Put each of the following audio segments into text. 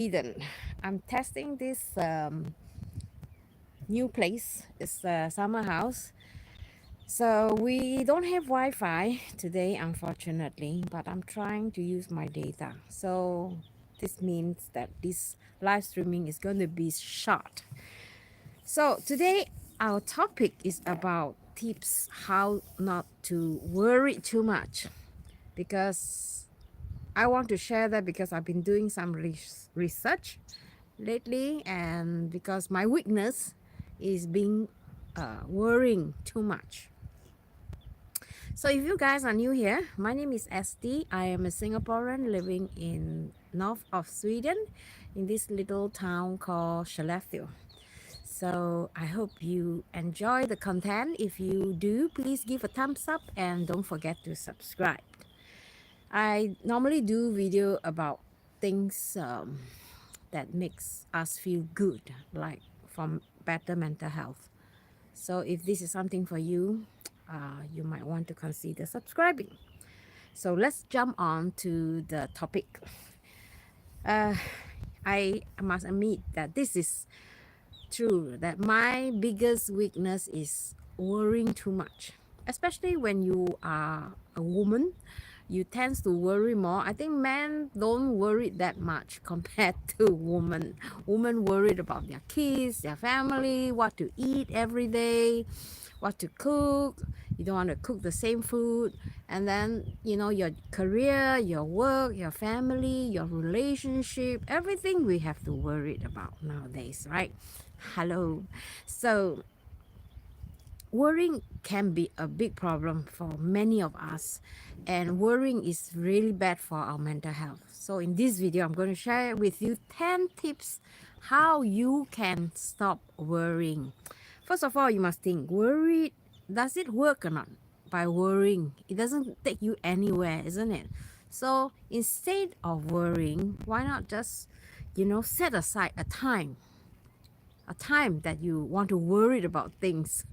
Sweden. I'm testing this new place. It's a summer house. So we don't have Wi-Fi today, unfortunately, but I'm trying to use my data. So this means that this live streaming is going to be short. So today our topic is about tips how not to worry too much, because I want to share that because I've been doing some research lately, and because my weakness is being worrying too much. So if you guys are new here, my name is SD. I am a Singaporean living in north of Sweden in this little town called Skellefteå. So I hope you enjoy the content. If you do, please give a thumbs up and don't forget to subscribe. I normally do video about things that makes us feel good, like from better mental health. So if this is something for you, you might want to consider subscribing. So let's jump on to the topic. uh, I must admit that this is true, that my biggest weakness is worrying too much, especially when you are a woman. You tend to worry more. I think men don't worry that much compared to women. Women worried about their kids, their family, what to eat every day, what to cook. You don't want to cook the same food. And then, your career, your work, your family, your relationship, everything we have to worry about nowadays, right? Hello. So worrying can be a big problem for many of us, and worrying is really bad for our mental health. So in this video I'm going to share with you 10 tips how you can stop worrying. First of all, you must think, worry, does it work or not? By worrying, it doesn't take you anywhere, isn't it? So instead of worrying, why not just set aside a time that you want to worry about things,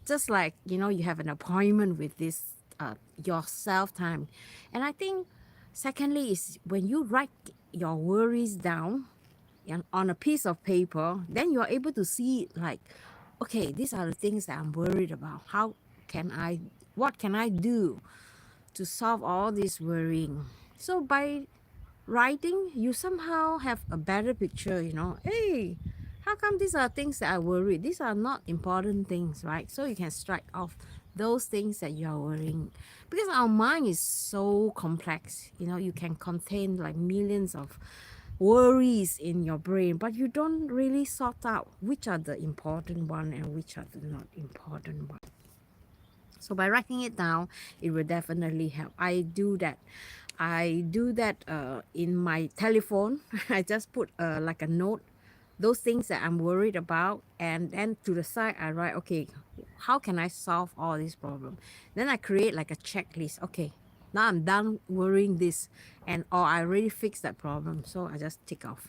just like you have an appointment with this yourself time. And I think secondly is when you write your worries down on a piece of paper, then you're able to see it, like, okay, these are the things that I'm worried about. Can I what can I do to solve all this worrying? So by writing, you somehow have a better picture. Hey, how come these are things that I worry? These are not important things, right? So you can strike off those things that you are worrying, because our mind is so complex. You can contain like millions of worries in your brain, but you don't really sort out which are the important one and which are the not important one. So by writing it down, it will definitely help. I do that in my telephone. I just put like a note, those things that I'm worried about, and then to the side I write, okay, how can I solve all these problems? Then I create like a checklist. Okay, now I'm done worrying this, and or I already fixed that problem, so I just tick off.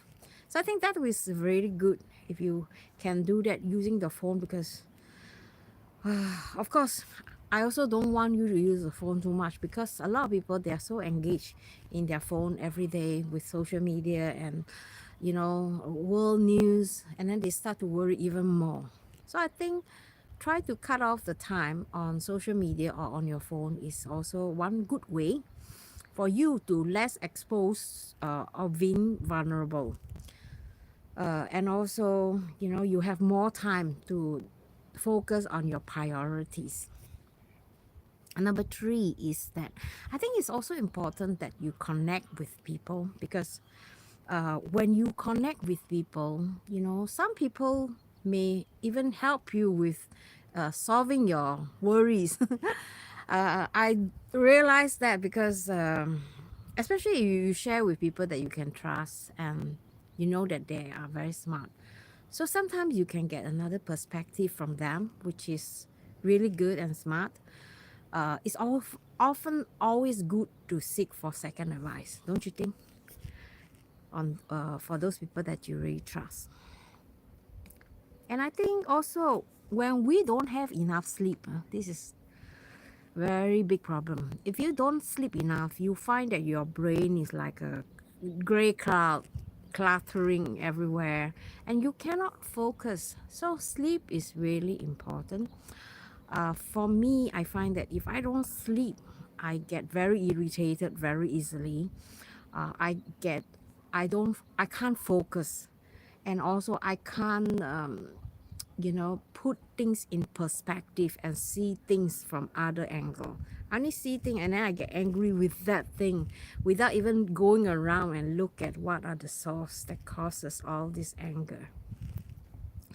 So I think that was really good if you can do that using the phone, because of course, I also don't want you to use the phone too much, because a lot of people, they are so engaged in their phone every day with social media and world news, and then they start to worry even more. So I think try to cut off the time on social media or on your phone is also one good way for you to less expose of being vulnerable. And also, you have more time to focus on your priorities. And number three is that I think it's also important that you connect with people, because when you connect with people, some people may even help you with solving your worries. I realized that because especially if you share with people that you can trust, and you know that they are very smart. So sometimes you can get another perspective from them, which is really good and smart. It's often always good to seek for second advice, don't you think? On for those people that you really trust. And I think also when we don't have enough sleep, this is very big problem. If you don't sleep enough, you find that your brain is like a gray cloud, cluttering everywhere, and you cannot focus. So sleep is really important. For me, I find that if I don't sleep, I get very irritated very easily. I get, I can't focus, and also I can't, put things in perspective and see things from other angle. I only see things and then I get angry with that thing without even going around and look at what are the source that causes all this anger.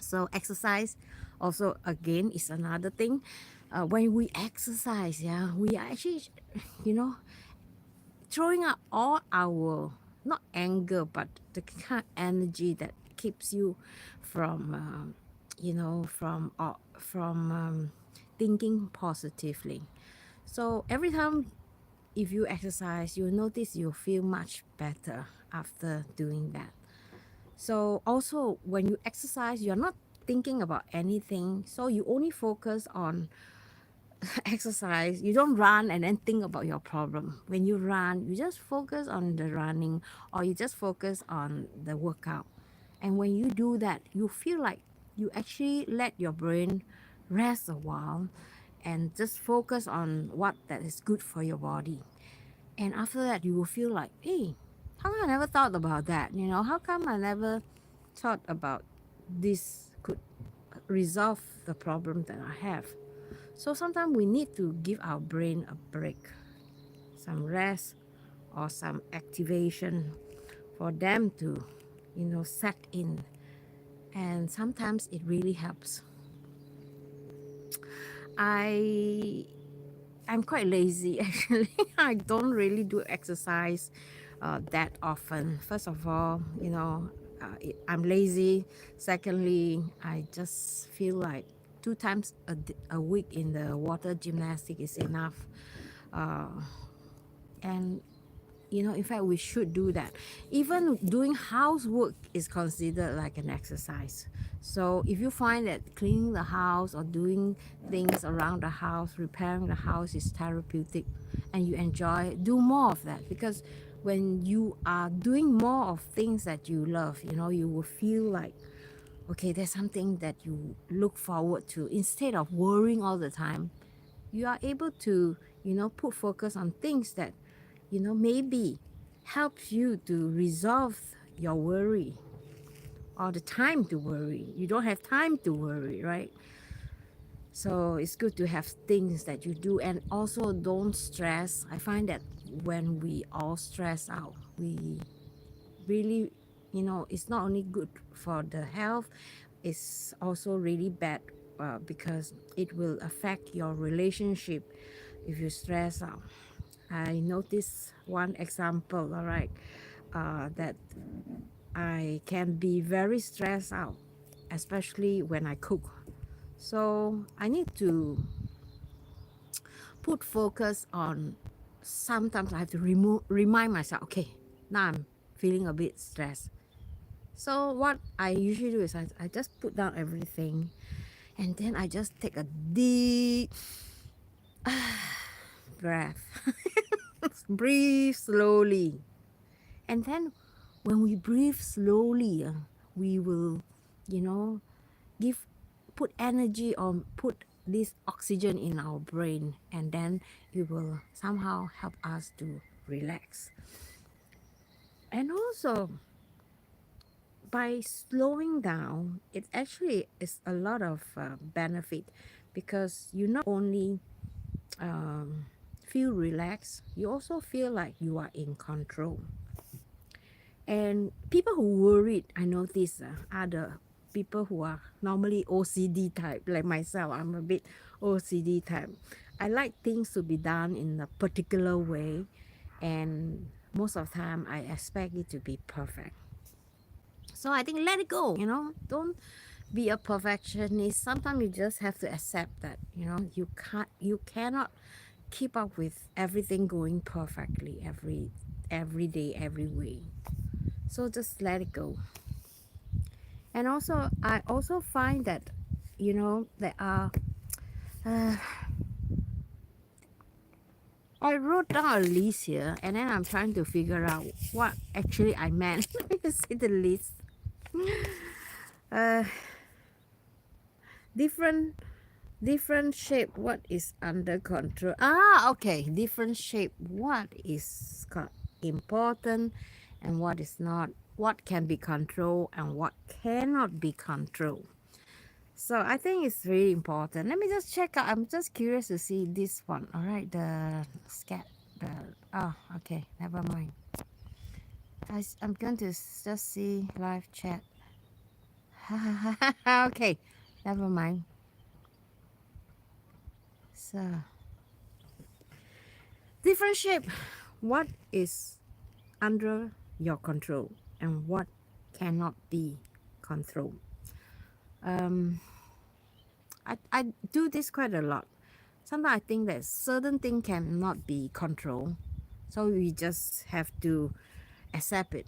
So exercise also again is another thing. When we exercise, yeah, we are actually, you know, throwing out all our not anger but the kind of energy that keeps you from thinking positively. So every time if you exercise, you'll notice you'll feel much better after doing that. So also when you exercise, you're not thinking about anything, so you only focus on exercise. You don't run and then think about your problem. When you run, you just focus on the running, or you just focus on the workout. And when you do that, you feel like you actually let your brain rest a while and just focus on what that is good for your body. And after that, you will feel like, hey, how come I never thought about that? How come I never thought about this could resolve the problem that I have? So sometimes we need to give our brain a break, some rest or some activation for them to, set in. And sometimes it really helps. I'm quite lazy actually. I don't really do exercise that often. First of all, I'm lazy. Secondly, I just feel like 2 times a week in the water gymnastic is enough. Uh, and in fact, we should do that. Even doing housework is considered like an exercise. So if you find that cleaning the house or doing things around the house, repairing the house is therapeutic and you enjoy it, do more of that. Because when you are doing more of things that you love, you will feel like, okay, there's something that you look forward to. Instead of worrying all the time, you are able to, put focus on things that maybe helps you to resolve your worry or the time to worry. You don't have time to worry, right? So it's good to have things that you do, and also don't stress. I find that when we all stress out, we really, it's not only good for the health, it's also really bad because it will affect your relationship if you stress out. I noticed one example, all right, that I can be very stressed out, especially when I cook. So I need to put focus on, sometimes I have to remind myself, okay, now I'm feeling a bit stressed. So what I usually do is I just put down everything and then I just take a deep breath. Breathe slowly. And then when we breathe slowly, we will, you know, give put energy or put this oxygen in our brain, and then it will somehow help us to relax. And also by slowing down, it actually is a lot of benefit, because you not only feel relaxed, you also feel like you are in control. And people who worried, I notice, are the people who are normally OCD type, like myself. I'm a bit OCD type. I like things to be done in a particular way, and most of the time I expect it to be perfect. So I think let it go, don't be a perfectionist. Sometimes you just have to accept that, you cannot keep up with everything going perfectly every day, every way. So just let it go. And also I also find that there are I wrote down a list here, and then I'm trying to figure out what actually I meant. Let me see the list. Uh, different different shape. What is under control? Okay. Different shape. What is important, and what is not? What can be controlled and what cannot be controlled. So I think it's really important. Let me just check out. I'm just curious to see this one. All right, the scat. The okay. Never mind. I'm going to just see live chat. Okay, never mind. So different shape. What is under your control and what cannot be controlled? Um, I do this quite a lot. Sometimes I think that certain thing cannot be controlled, so we just have to accept it.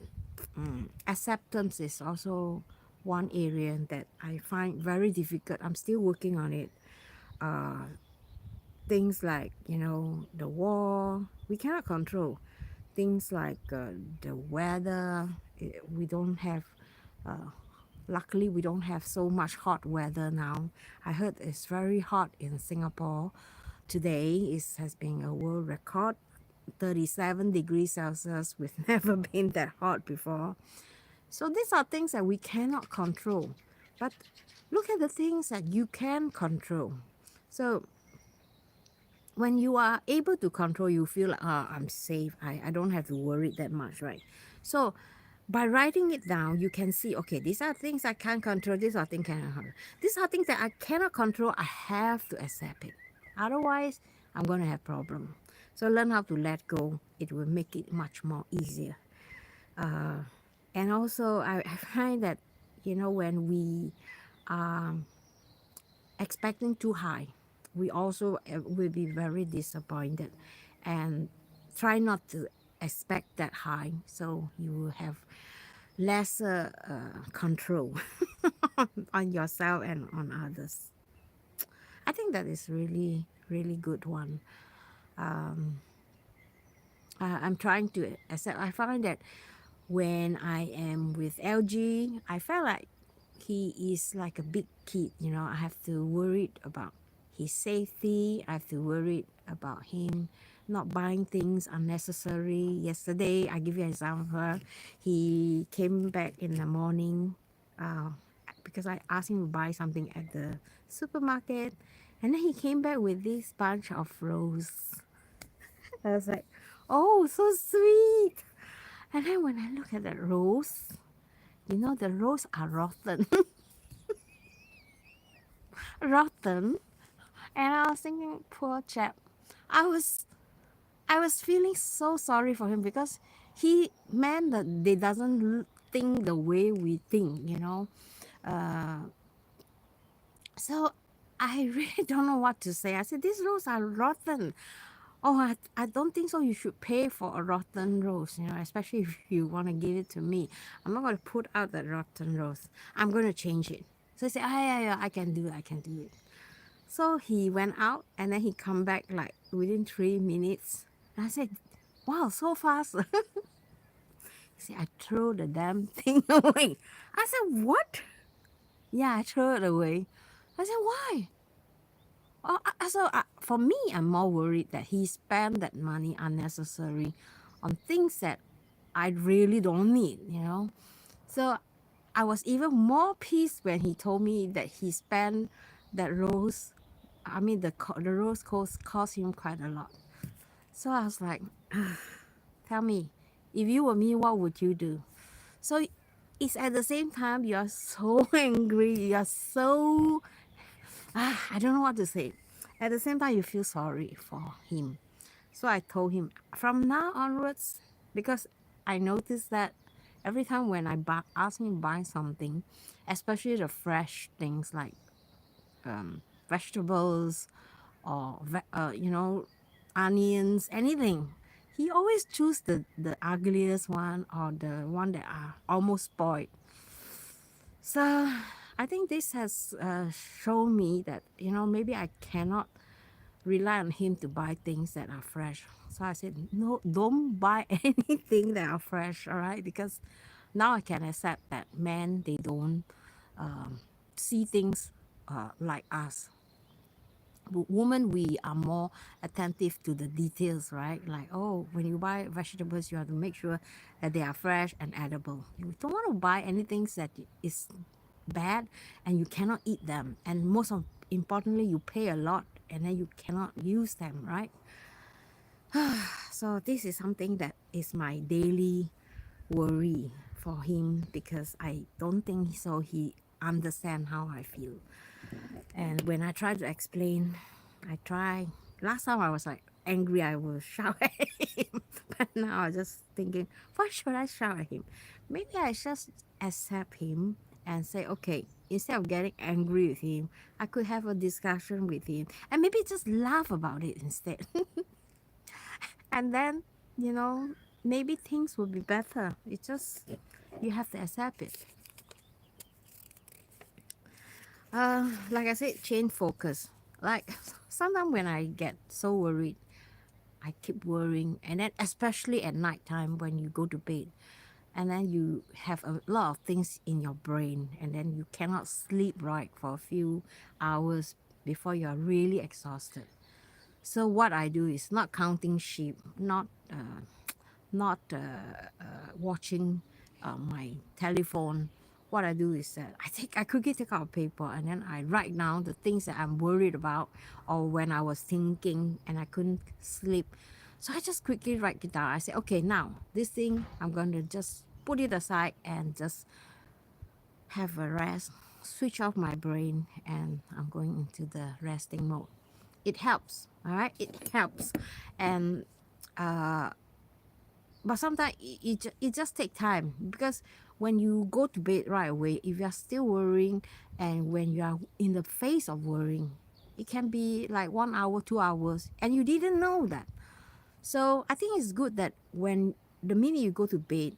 Acceptance is also one area that I find very difficult. I'm still working on it. Things like, the war, we cannot control. Things like the weather, we don't have, luckily, we don't have so much hot weather now. I heard it's very hot in Singapore. Today it has been a world record, 37 degrees Celsius. We've never been that hot before. So these are things that we cannot control. But look at the things that you can control. So when you are able to control, you feel like, I'm safe. I don't have to worry that much, right? So by writing it down, you can see, okay, these are things I can control, these are things I cannot control. These are things that I cannot control, I have to accept it. Otherwise, I'm going to have problem. So learn how to let go. It will make it much more easier. Uh, and also, I find that, when we are expecting too high, we also will be very disappointed, and try not to expect that high, so you will have lesser control on yourself and on others. I think that is really, really good one. I'm trying to accept. I find that when I am with LG, I felt like he is like a big kid. I have to worry about his safety. I have to worry about him not buying things unnecessary. Yesterday, I give you an example. He came back in the morning because I asked him to buy something at the supermarket, and then he came back with this bunch of roses. I was like, oh, so sweet. And then when I look at the rose, the rose are rotten. Rotten. And I was thinking, poor chap. I was feeling so sorry for him because he meant that they doesn't think the way we think. So I really don't know what to say. I said, these roses are rotten. Oh, I don't think so. You should pay for a rotten rose, especially if you want to give it to me. I'm not going to put out that rotten rose. I'm going to change it. So he said, yeah, I can do it. I can do it. So he went out and then he come back like within 3 minutes. And I said, wow, so fast. He said, I throw the damn thing away. I said, what? Yeah, I throw it away. I said, why? For me, I'm more worried that he spent that money unnecessary on things that I really don't need. So I was even more pissed when he told me that he spent that rose. I mean, the rose cost him quite a lot. So I was like, tell me, if you were me, what would you do? So it's at the same time you're so angry, you're so I don't know what to say. At the same time, you feel sorry for him. So I told him from now onwards, because I noticed that every time when I ask him to buy something, especially the fresh things like vegetables or onions, anything, he always choose the ugliest one or the one that are almost spoiled. So I think this has shown me that maybe I cannot rely on him to buy things that are fresh. So I said, no, don't buy anything that are fresh, all right? Because now I can accept that men, they don't um, see things like us. Women, we are more attentive to the details, right? Like, oh, when you buy vegetables, you have to make sure that they are fresh and edible. You don't want to buy anything that is bad and you cannot eat them. And importantly, you pay a lot and then you cannot use them, right? So this is something that is my daily worry for him, because I don't think so he understand how I feel. And when I try to explain, last time I was like angry, I will shout at him. But now I'm just thinking, why should I shout at him? Maybe I just accept him and say, okay, instead of getting angry with him, I could have a discussion with him and maybe just laugh about it instead. And then, maybe things will be better. It's just, you have to accept it. Like I said, change focus. Like sometimes when I get so worried, I keep worrying, and then especially at night time when you go to bed, and then you have a lot of things in your brain, and then you cannot sleep right for a few hours before you are really exhausted. So what I do is not counting sheep, not watching my telephone. What I do is that I quickly take out a paper and then I write down the things that I'm worried about, or when I was thinking and I couldn't sleep. So I just quickly write it down. I say, okay, now this thing, I'm going to just put it aside and just have a rest, switch off my brain, and I'm going into the resting mode. It helps, all right? It helps. And but sometimes it just takes time, because when you go to bed right away, if you're still worrying, and when you are in the face of worrying, it can be like 1 hour, 2 hours, and you didn't know that. So I think it's good that when the minute you go to bed,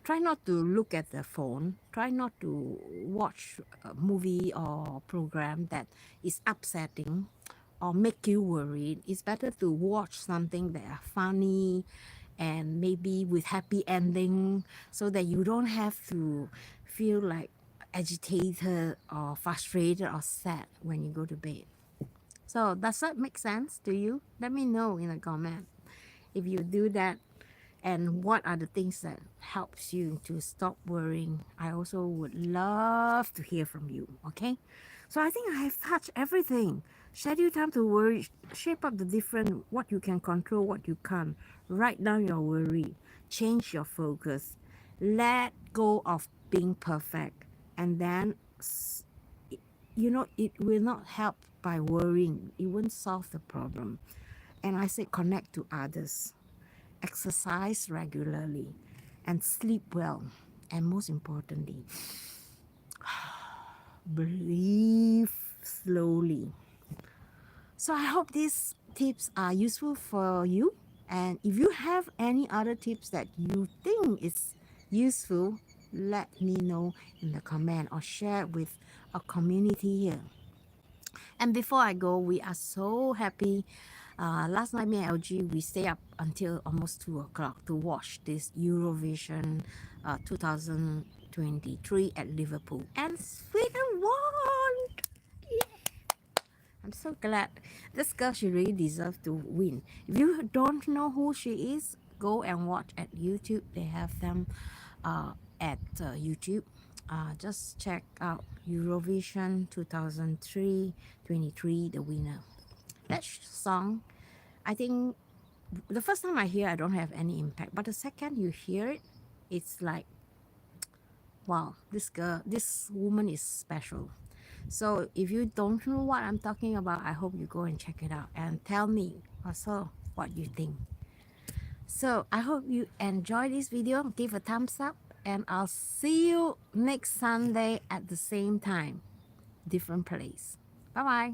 try not to look at the phone, try not to watch a movie or program that is upsetting or make you worried. It's better to watch something that are funny and maybe with happy ending, so that you don't have to feel like agitated or frustrated or sad when you go to bed. So does that make sense to you? Let me know in the comment if you do that, and what are the things that helps you to stop worrying. I also would love to hear from you. Okay, so I think I have touched everything. Schedule time to worry, shape up the different, what you can control, what you can't. Write down your worry, change your focus, let go of being perfect, and then it will not help by worrying. It won't solve the problem. And I say connect to others, exercise regularly, and sleep well. And most importantly, breathe slowly. So I hope these tips are useful for you. And if you have any other tips that you think is useful, let me know in the comment or share it with our community here. And before I go, we are so happy. Last night, me and LG, we stay up until almost 2 o'clock to watch this Eurovision 2023 at Liverpool. And Sweden won! Yeah. I'm so glad. This girl, she really deserves to win. If you don't know who she is, go and watch at YouTube. They have them at YouTube. Just check out Eurovision 2023, the winner. That song, I think the first time I hear, I don't have any impact. But the second you hear it, it's like, wow, this woman is special. So if you don't know what I'm talking about, I hope you go and check it out and tell me also what you think. So I hope you enjoy this video. Give a thumbs up, and I'll see you next Sunday at the same time, different place. Bye bye.